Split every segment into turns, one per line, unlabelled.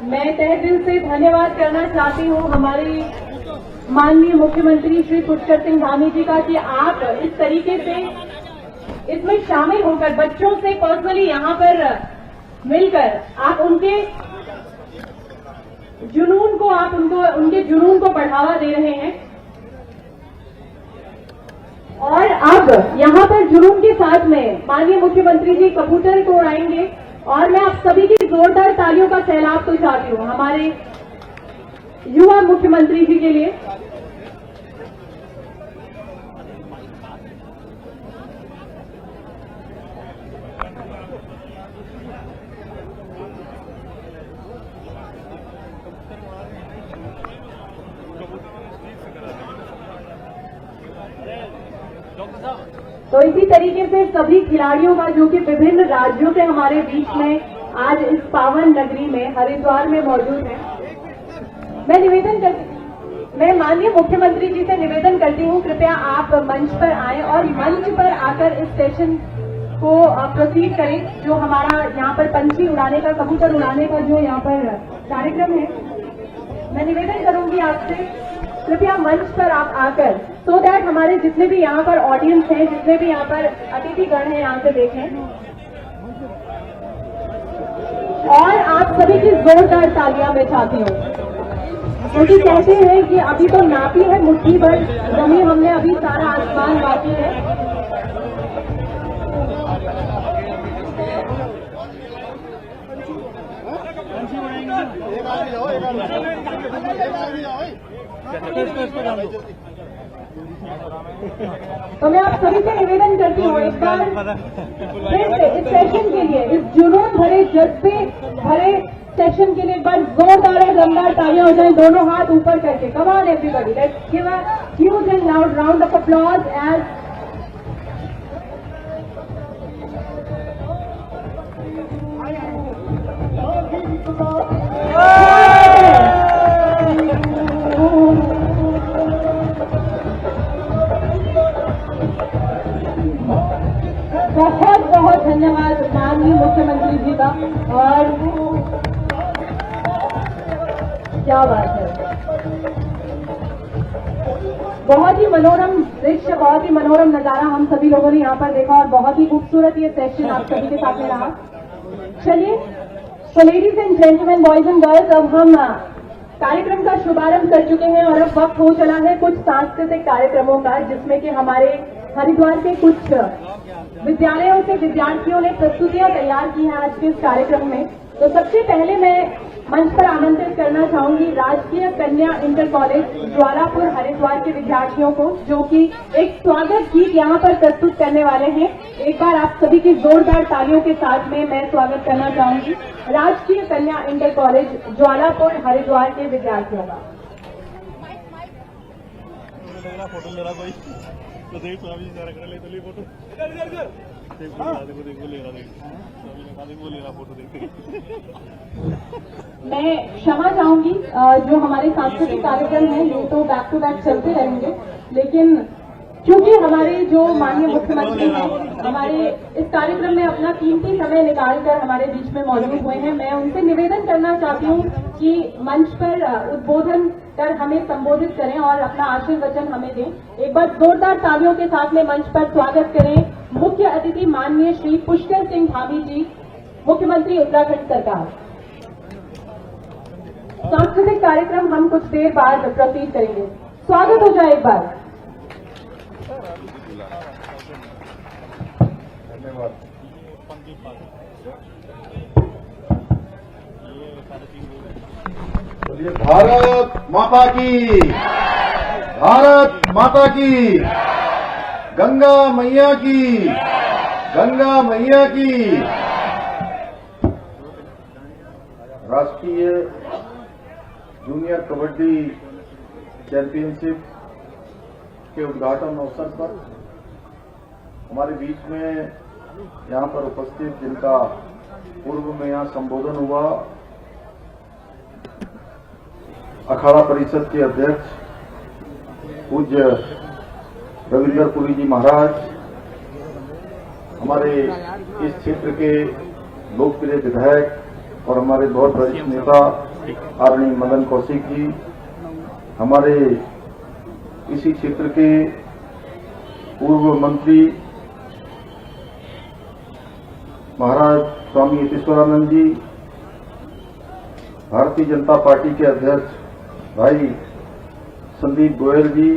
मैं तहे दिल से धन्यवाद करना चाहती हूँ हमारे माननीय मुख्यमंत्री श्री पुष्कर सिंह धामी जी का कि आप इस तरीके से इसमें शामिल होकर बच्चों से पर्सनली यहाँ पर मिलकर आप उनके जुनून को उनके जुनून को बढ़ावा दे रहे हैं। और अब यहाँ पर जुनून के साथ में माननीय मुख्यमंत्री जी कबूतर को उड़ाएंगे और मैं आप सभी की जोरदार तालियों का सैलाब तो चाहती हूँ हमारे युवा मुख्यमंत्री जी के लिए। तो इसी तरीके से सभी खिलाड़ियों का जो कि विभिन्न राज्यों से हमारे बीच में आज इस पावन नगरी में हरिद्वार में मौजूद है, मैं माननीय मुख्यमंत्री जी से निवेदन करती हूँ कृपया आप मंच पर आएं और मंच पर आकर इस सेशन को प्रोसीड करें। जो हमारा यहाँ पर पंछी उड़ाने का, कबूतर उड़ाने का जो यहाँ पर कार्यक्रम है, मैं निवेदन करूंगी आपसे कृपया मंच पर आप आकर सो दैट हमारे जितने भी यहाँ पर ऑडियंस हैं, जितने भी यहाँ पर अतिथिगण हैं, यहाँ से देखें और आप सभी की जोरदार तालियां मैं चाहती हूँ क्योंकि कहते हैं कि अभी तो नापी है मुट्ठी भर जमी हमने, अभी सारा आसमान बाकी है। तो मैं आप सभी से निवेदन करती हूँ एक बार फिर से इस सेशन के लिए, इस जुनून भरे जज्बे भरे सेशन के लिए एक बार जोरदार और दमदार तालियां हो जाएं, दोनों हाथ ऊपर करके। Come on everybody, let's give a huge and loud round of applause as बहुत बहुत धन्यवाद माननीय मुख्यमंत्री जी का। और क्या बात है, बहुत ही मनोरम दृश्य, बहुत ही मनोरम नजारा हम सभी लोगों ने यहाँ पर देखा और बहुत ही खूबसूरत ये सेशन आप सभी के साथ में रहा। चलिए, तो ladies and gentleman, boys and girls, अब हम कार्यक्रम का शुभारंभ कर चुके हैं और अब वक्त हो चला है कुछ सांस्कृतिक कार्यक्रमों का, जिसमें कि हमारे हरिद्वार के कुछ विद्यालयों के विद्यार्थियों ने प्रस्तुतियां तैयार की हैं आज के इस कार्यक्रम में। तो सबसे पहले मैं मंच पर आमंत्रित करना चाहूंगी राजकीय कन्या इंटर कॉलेज ज्वालापुर हरिद्वार के विद्यार्थियों को, जो कि एक स्वागत गीत यहाँ पर प्रस्तुत करने वाले हैं। एक बार आप सभी की जोरदार तालियों के साथ में मैं स्वागत करना चाहूंगी राजकीय कन्या इंटर कॉलेज ज्वालापुर हरिद्वार के विद्यार्थियों का। मैं क्षमा चाहूंगी, जो हमारे सांस्कृतिक कार्यक्रम है ये तो बैक टू बैक चलते रहेंगे, लेकिन क्योंकि हमारे जो माननीय मुख्यमंत्री हैं हमारे इस कार्यक्रम में अपना कीमती समय निकालकर हमारे बीच में मौजूद हुए हैं, मैं उनसे निवेदन करना चाहती हूँ कि मंच पर उद्बोधन कर हमें संबोधित करें और अपना आशीर्वचन हमें दें। एक बार जोरदार तालियों के साथ में मंच पर स्वागत करें मुख्य अतिथि माननीय श्री पुष्कर सिंह धामी जी, मुख्यमंत्री उत्तराखंड सरकार। सांस्कृतिक कार्यक्रम हम कुछ देर बाद प्रोसीड करेंगे। स्वागत हो जाए एक बार।
बोलिए भारत माता की, भारत माता की, गंगा मैया की, गंगा मैया की। राष्ट्रीय जूनियर कबड्डी चैंपियनशिप के उद्घाटन अवसर पर हमारे बीच में यहाँ पर उपस्थित, जिनका पूर्व में यहाँ संबोधन हुआ, अखाड़ा परिषद के अध्यक्ष पूज्य रविंदर पुरी जी महाराज, हमारे इस क्षेत्र के लोकप्रिय विधायक और हमारे बहुत वरिष्ठ नेता आदरणीय मदन कौशिक जी, हमारे इसी क्षेत्र के पूर्व मंत्री महाराज स्वामी यतीश्वरानंद जी, भारतीय जनता पार्टी के अध्यक्ष भाई संदीप गोयल जी,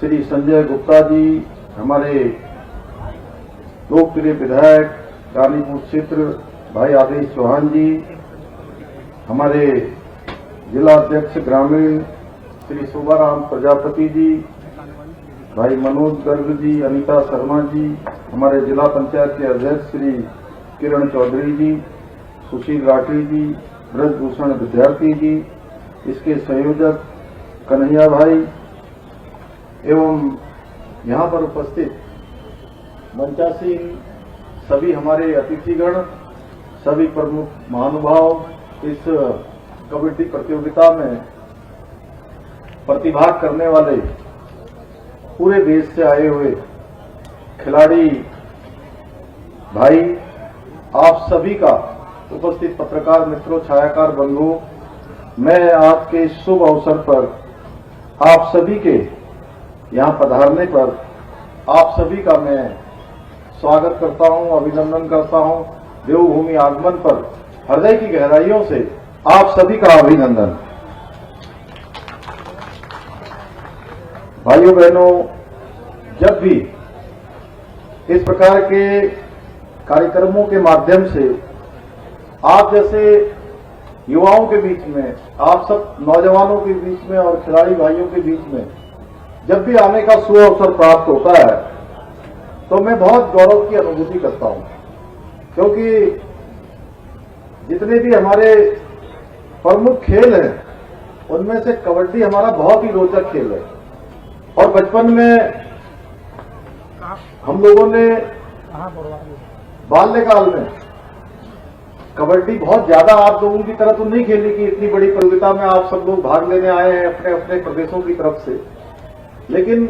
श्री संजय गुप्ता जी, हमारे लोकप्रिय विधायक रानीपुर क्षेत्र भाई आदेश चौहान जी, हमारे जिला अध्यक्ष ग्रामीण श्री शोभाराम प्रजापति जी, भाई मनोज गर्ग जी, अनीता शर्मा जी, हमारे जिला पंचायत के अध्यक्ष श्री किरण चौधरी जी, सुशील राठी जी, ब्रजभूषण विद्यार्थी जी, इसके संयोजक कन्हैया भाई एवं यहाँ पर उपस्थित मंचासीन सभी हमारे अतिथिगण, सभी प्रमुख महानुभाव, इस कबड्डी प्रतियोगिता में प्रतिभाग करने वाले पूरे देश से आए हुए खिलाड़ी भाई, आप सभी का, उपस्थित पत्रकार मित्रों, छायाकार बंधुओं, मैं आज के शुभ अवसर पर आप सभी के यहां पधारने पर आप सभी का मैं स्वागत करता हूं, अभिनंदन करता हूं। देवभूमि आगमन पर हृदय की गहराइयों से आप सभी का अभिनंदन। भाइयों बहनों, जब भी इस प्रकार के कार्यक्रमों के माध्यम से आप जैसे युवाओं के बीच में, आप सब नौजवानों के बीच में और खिलाड़ी भाइयों के बीच में जब भी आने का सुअवसर प्राप्त होता है तो मैं बहुत गौरव की अनुभूति करता हूं, क्योंकि जितने भी हमारे प्रमुख खेल हैं उनमें से कबड्डी हमारा बहुत ही रोचक खेल है। और बचपन में हम लोगों ने बाल्यकाल में कबड्डी बहुत ज्यादा आप लोगों की तरह तो नहीं खेली कि इतनी बड़ी प्रतियोगिता में आप सब लोग भाग लेने आए हैं अपने अपने प्रदेशों की तरफ से, लेकिन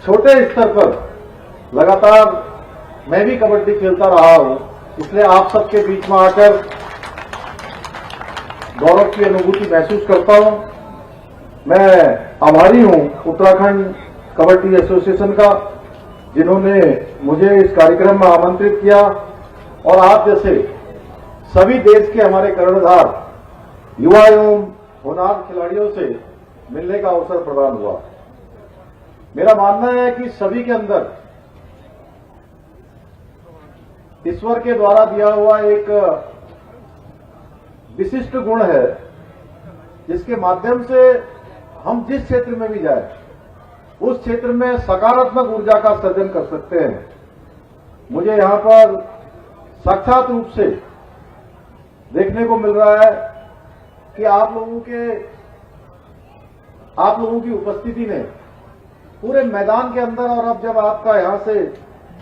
छोटे स्तर पर लगातार मैं भी कबड्डी खेलता रहा हूं, इसलिए आप सबके बीच में आकर गौरव की अनुभूति महसूस करता हूं। मैं आभारी हूं उत्तराखंड कबड्डी एसोसिएशन का, जिन्होंने मुझे इस कार्यक्रम में आमंत्रित किया और आप जैसे सभी देश के हमारे कर्णधार युवा एवं होनहार खिलाड़ियों से मिलने का अवसर प्रदान हुआ। मेरा मानना है कि सभी के अंदर ईश्वर के द्वारा दिया हुआ एक विशिष्ट गुण है, जिसके माध्यम से हम जिस क्षेत्र में भी जाए उस क्षेत्र में सकारात्मक ऊर्जा का सृजन कर सकते हैं। मुझे यहां पर साक्षात रूप से देखने को मिल रहा है कि आप लोगों की उपस्थिति ने पूरे मैदान के अंदर, और अब जब आपका यहां से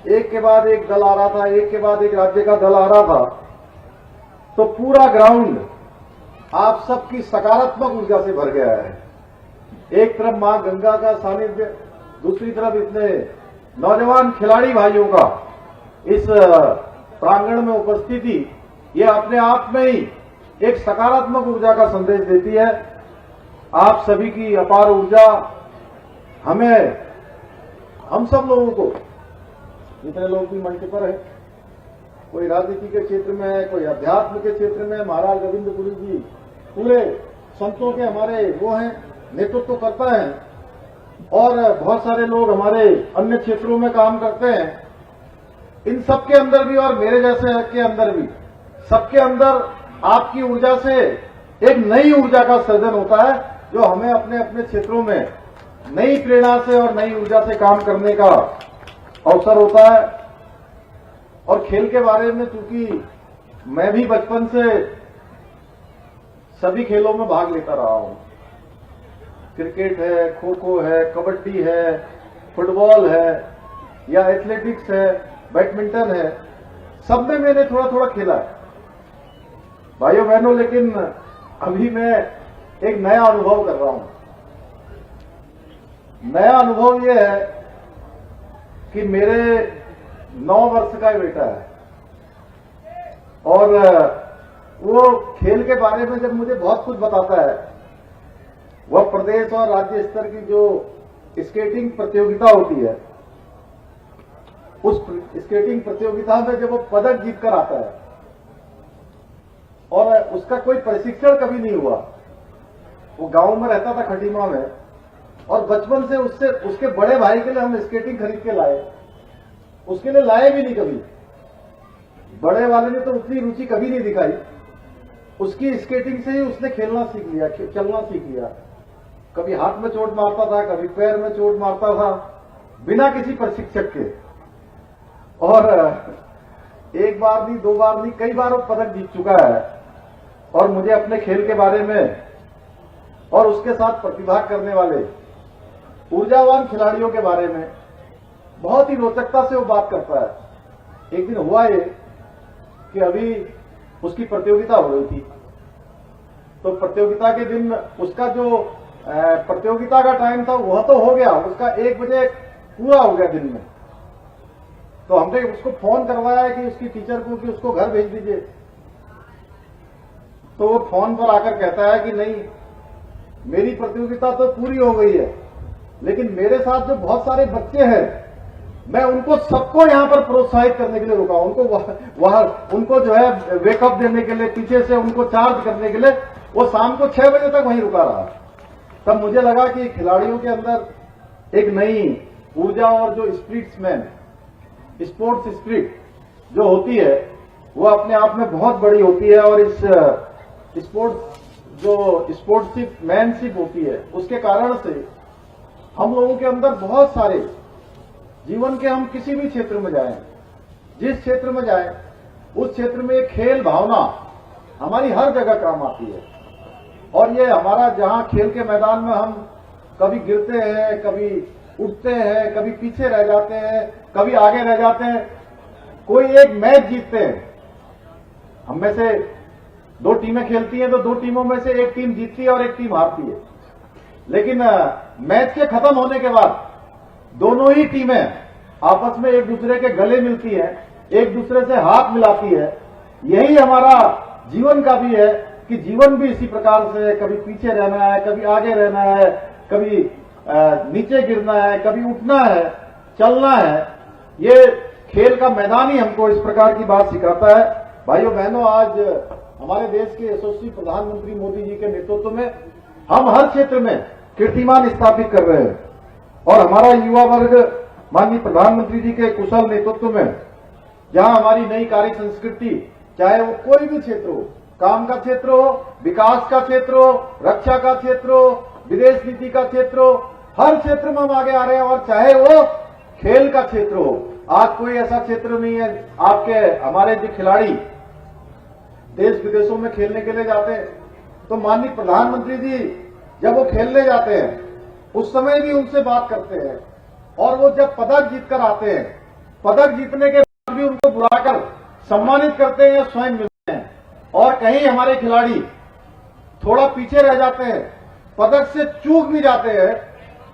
एक के बाद एक दल आ रहा था, एक के बाद एक राज्य का दल आ रहा था, तो पूरा ग्राउंड आप सबकी सकारात्मक ऊर्जा से भर गया है। एक तरफ मां गंगा का सानिध्य, दूसरी तरफ इतने नौजवान खिलाड़ी भाइयों का इस प्रांगण में उपस्थिति, ये अपने आप में ही एक सकारात्मक ऊर्जा का संदेश देती है। आप सभी की अपार ऊर्जा हम सब लोगों को, जितने लोग भी मंच पर है, कोई राजनीति के क्षेत्र में है, कोई अध्यात्म के क्षेत्र में, महाराज रविंद्रपुरी जी पूरे संतों के हमारे वो हैं, नेतृत्व करता है, और बहुत सारे लोग हमारे अन्य क्षेत्रों में काम करते हैं। इन सबके अंदर भी और मेरे जैसे के अंदर भी, सबके अंदर आपकी ऊर्जा से एक नई ऊर्जा का सृजन होता है, जो हमें अपने अपने क्षेत्रों में नई प्रेरणा से और नई ऊर्जा से काम करने का अवसर होता है। और खेल के बारे में, चूंकि मैं भी बचपन से सभी खेलों में भाग लेता रहा हूं, क्रिकेट है, खो खो है, कबड्डी है, फुटबॉल है या एथलेटिक्स है, बैडमिंटन है, सब में मैंने थोड़ा थोड़ा खेला है भाइयों बहनों। लेकिन अभी मैं एक नया अनुभव कर रहा हूं। नया अनुभव यह है कि मेरे 9 वर्ष का बेटा है और वो खेल के बारे में जब मुझे बहुत कुछ बताता है, वह प्रदेश और राज्य स्तर की जो स्केटिंग प्रतियोगिता होती है, उस स्केटिंग प्रतियोगिता में जब वो पदक जीत कर आता है और उसका कोई प्रशिक्षण कभी नहीं हुआ, वो गांव में रहता था खटीमा में, और बचपन से उससे उसके बड़े भाई के लिए हम स्केटिंग खरीद के लाए, उसके लिए लाए भी नहीं कभी। बड़े वाले ने तो उतनी रुचि कभी नहीं दिखाई, उसकी स्केटिंग से ही उसने खेलना सीख लिया, चलना सीख लिया। कभी हाथ में चोट मारता था, कभी पैर में चोट मारता था, बिना किसी प्रशिक्षक के। और एक बार नहीं, दो बार नहीं, कई बार वो पदक जीत चुका है। और मुझे अपने खेल के बारे में और उसके साथ प्रतिभाग करने वाले ऊर्जावान खिलाड़ियों के बारे में बहुत ही रोचकता से वो बात करता है। एक दिन हुआ ये कि अभी उसकी प्रतियोगिता हो रही थी, तो प्रतियोगिता के दिन उसका जो प्रतियोगिता का टाइम था वह तो हो गया, उसका 1 बजे पूरा हो गया दिन में। तो हमने उसको फोन करवाया कि उसकी टीचर को कि उसको घर भेज दीजिए। तो वो फोन पर आकर कहता है कि नहीं, मेरी प्रतियोगिता तो पूरी हो गई है, लेकिन मेरे साथ जो बहुत सारे बच्चे हैं, मैं उनको सबको यहां पर प्रोत्साहित करने के लिए रुका, उनको वहां उनको जो है वेकअप देने के लिए, पीछे से उनको चार्ज करने के लिए वो शाम को 6 बजे तक वहीं रुका रहा। तब मुझे लगा कि खिलाड़ियों के अंदर एक नई ऊर्जा और जो स्पिरिट्समैन, स्पोर्ट्स स्पिरिट जो होती है, वो अपने आप में बहुत बड़ी होती है। और इस स्पोर्ट्सशिप मैनशिप होती है, उसके कारण से हम लोगों के अंदर बहुत सारे जीवन के, हम किसी भी क्षेत्र में जाएं, जिस क्षेत्र में जाएं, उस क्षेत्र में खेल भावना हमारी हर जगह काम आती है। और ये हमारा जहां खेल के मैदान में हम कभी गिरते हैं, कभी उठते हैं, कभी पीछे रह जाते हैं, कभी आगे रह जाते हैं, कोई एक मैच जीतते हैं। हम में से 2 टीमें खेलती हैं, तो 2 टीमों में से एक टीम जीतती है और एक टीम हारती है। लेकिन मैच के खत्म होने के बाद दोनों ही टीमें आपस में एक दूसरे के गले मिलती है, एक दूसरे से हाथ मिलाती है। यही हमारा जीवन का भी है कि जीवन भी इसी प्रकार से, कभी पीछे रहना है, कभी आगे रहना है, कभी नीचे गिरना है, कभी उठना है, चलना है। ये खेल का मैदान ही हमको इस प्रकार की बात सिखाता है। भाइयों बहनों, आज हमारे देश के यशस्वी प्रधानमंत्री मोदी जी के नेतृत्व में हम हर क्षेत्र में कीर्तिमान स्थापित कर रहे हैं। और हमारा युवा वर्ग माननीय प्रधानमंत्री जी के कुशल नेतृत्व में, जहां हमारी नई कार्य संस्कृति, चाहे वो कोई भी क्षेत्र हो, काम का क्षेत्र हो, विकास का क्षेत्र हो, रक्षा का क्षेत्र हो, विदेश नीति का क्षेत्र हो, हर क्षेत्र में हम आगे आ रहे हैं। और चाहे वो खेल का क्षेत्र हो, आज कोई ऐसा क्षेत्र नहीं है। आपके हमारे जो खिलाड़ी देश विदेशों में खेलने के लिए जाते हैं, तो माननीय प्रधानमंत्री जी जब वो खेलने जाते हैं उस समय भी उनसे बात करते हैं। और वो जब पदक जीतकर आते हैं, पदक जीतने के बाद भी उनको बुलाकर सम्मानित करते हैं या स्वयं मिलते हैं। और कहीं हमारे खिलाड़ी थोड़ा पीछे रह जाते हैं, पदक से चूक भी जाते हैं,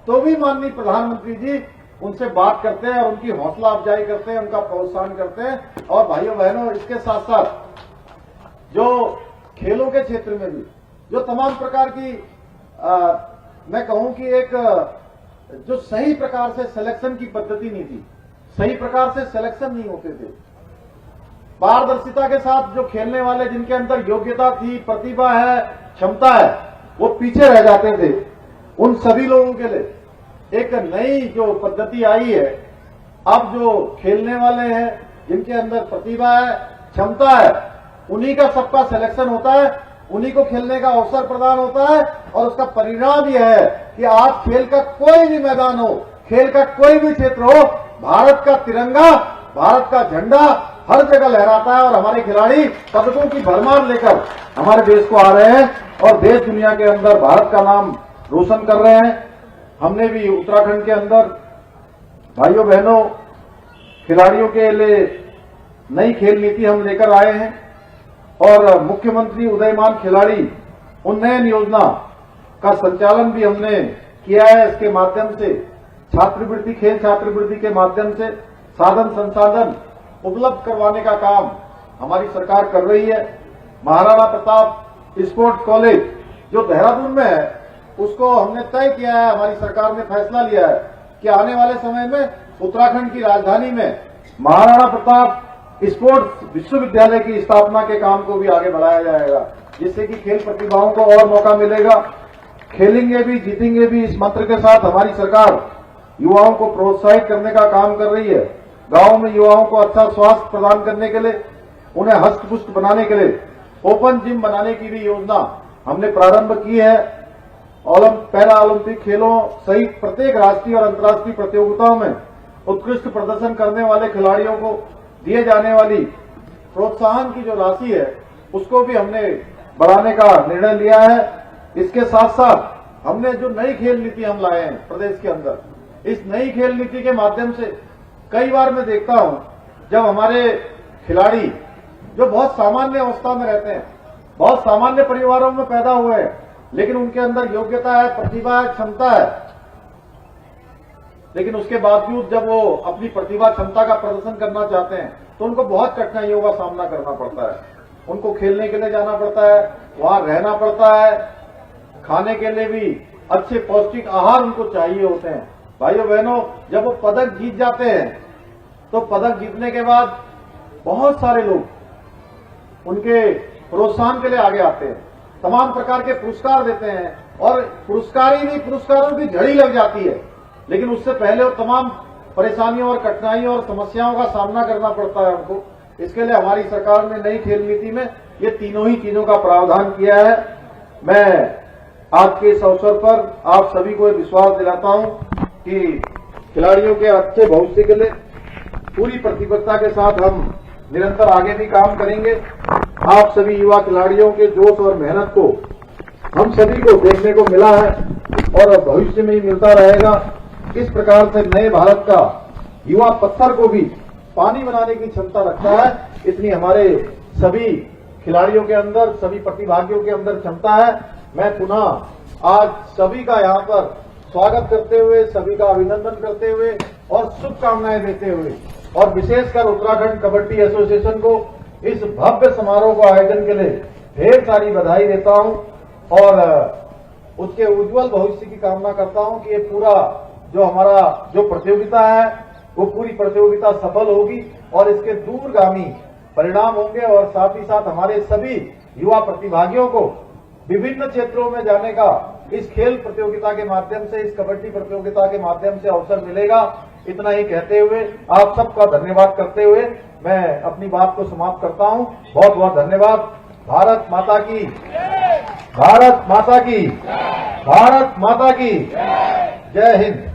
तो भी माननीय प्रधानमंत्री जी उनसे बात करते हैं और उनकी हौसला अफजाई करते हैं, उनका प्रोत्साहन करते हैं। और भाइयों बहनों, इसके साथ साथ जो खेलों के क्षेत्र में भी जो तमाम प्रकार की मैं कहूं कि एक जो सही प्रकार से सिलेक्शन की पद्धति नहीं थी, सही प्रकार से सिलेक्शन नहीं होते थे, पारदर्शिता के साथ जो खेलने वाले, जिनके अंदर योग्यता थी, प्रतिभा है, क्षमता है, वो पीछे रह जाते थे। उन सभी लोगों के लिए एक नई जो पद्धति आई है, अब जो खेलने वाले हैं, जिनके अंदर प्रतिभा है, क्षमता है, उन्हीं का सबका सिलेक्शन होता है, उन्हीं को खेलने का अवसर प्रदान होता है। और उसका परिणाम यह है कि आज खेल का कोई भी मैदान हो, खेल का कोई भी क्षेत्र हो, भारत का तिरंगा, भारत का झंडा हर जगह लहराता है। और हमारे खिलाड़ी पदकों की भरमार लेकर हमारे देश को आ रहे हैं और देश दुनिया के अंदर भारत का नाम रोशन कर रहे हैं। हमने भी उत्तराखंड के अंदर भाइयों बहनों खिलाड़ियों के लिए नई खेल नीति हम लेकर आए हैं। और मुख्यमंत्री उदयमान खिलाड़ी उन्नयन योजना का संचालन भी हमने किया है। इसके माध्यम से छात्रवृत्ति, खेल छात्रवृत्ति के माध्यम से साधन संसाधन उपलब्ध करवाने का काम हमारी सरकार कर रही है। महाराणा प्रताप स्पोर्ट्स कॉलेज जो देहरादून में है, उसको हमने तय किया है, हमारी सरकार ने फैसला लिया है कि आने वाले समय में उत्तराखंड की राजधानी में महाराणा प्रताप स्पोर्ट्स विश्वविद्यालय की स्थापना के काम को भी आगे बढ़ाया जाएगा, जिससे कि खेल प्रतिभाओं को और मौका मिलेगा। खेलेंगे भी जीतेंगे भी, इस मंत्र के साथ हमारी सरकार युवाओं को प्रोत्साहित करने का काम कर रही है। गांव में युवाओं को अच्छा स्वास्थ्य प्रदान करने के लिए, उन्हें हष्ट-पुष्ट बनाने के लिए ओपन जिम बनाने की भी योजना हमने प्रारंभ की है। पैरा ओलंपिक खेलों सहित प्रत्येक राष्ट्रीय और अंतर्राष्ट्रीय प्रतियोगिताओं में उत्कृष्ट प्रदर्शन करने वाले खिलाड़ियों को दिए जाने वाली प्रोत्साहन की जो राशि है, उसको भी हमने बढ़ाने का निर्णय लिया है। इसके साथ साथ हमने जो नई खेल नीति हम लाए हैं प्रदेश के अंदर, इस नई खेल नीति के माध्यम से कई बार मैं देखता हूं, जब हमारे खिलाड़ी जो बहुत सामान्य अवस्था में रहते हैं, बहुत सामान्य परिवारों में पैदा हुए हैं, लेकिन उनके अंदर योग्यता है, प्रतिभा है, क्षमता है, लेकिन उसके बावजूद जब वो अपनी प्रतिभा क्षमता का प्रदर्शन करना चाहते हैं तो उनको बहुत कठिनाइयों का सामना करना पड़ता है। उनको खेलने के लिए जाना पड़ता है, वहां रहना पड़ता है, खाने के लिए भी अच्छे पौष्टिक आहार उनको चाहिए होते हैं। भाइयों बहनों, जब वो पदक जीत जाते हैं तो पदक जीतने के बाद बहुत सारे लोग उनके प्रोत्साहन के लिए आगे आते हैं, तमाम प्रकार के पुरस्कार देते हैं और पुरस्कारों की झड़ी लग जाती है, लेकिन उससे पहले वो तमाम परेशानियों और कठिनाइयों और समस्याओं का सामना करना पड़ता है उनको। इसके लिए हमारी सरकार ने नई खेल नीति में ये तीनों ही चीजों का प्रावधान किया है। मैं आज के इस अवसर पर आप सभी को विश्वास दिलाता हूं कि खिलाड़ियों के अच्छे भविष्य के लिए पूरी प्रतिबद्धता के साथ हम निरंतर आगे भी काम करेंगे। आप सभी युवा खिलाड़ियों के जोश और मेहनत को हम सभी को देखने को मिला है और भविष्य में ही मिलता रहेगा। किस प्रकार से नए भारत का युवा पत्थर को भी पानी बनाने की क्षमता रखता है, इतनी हमारे सभी खिलाड़ियों के अंदर, सभी प्रतिभागियों के अंदर क्षमता है। मैं पुनः आज सभी का यहाँ पर स्वागत करते हुए, सभी का अभिनंदन करते हुए और शुभकामनाएं देते हुए और विशेषकर उत्तराखंड कबड्डी एसोसिएशन को इस भव्य समारोह को आयोजन के लिए ढेर सारी बधाई देता हूं और उसके उज्जवल भविष्य की कामना करता हूं कि ये पूरा जो हमारा जो प्रतियोगिता है वो पूरी प्रतियोगिता सफल होगी और इसके दूरगामी परिणाम होंगे और साथ ही साथ हमारे सभी युवा प्रतिभागियों को विभिन्न क्षेत्रों में जाने का इस खेल प्रतियोगिता के माध्यम से, इस कबड्डी प्रतियोगिता के माध्यम से अवसर मिलेगा। इतना ही कहते हुए आप सबका धन्यवाद करते हुए मैं अपनी बात को समाप्त करता हूं। बहुत बहुत धन्यवाद। भारत माता की, भारत माता की, भारत माता की जय हिंद।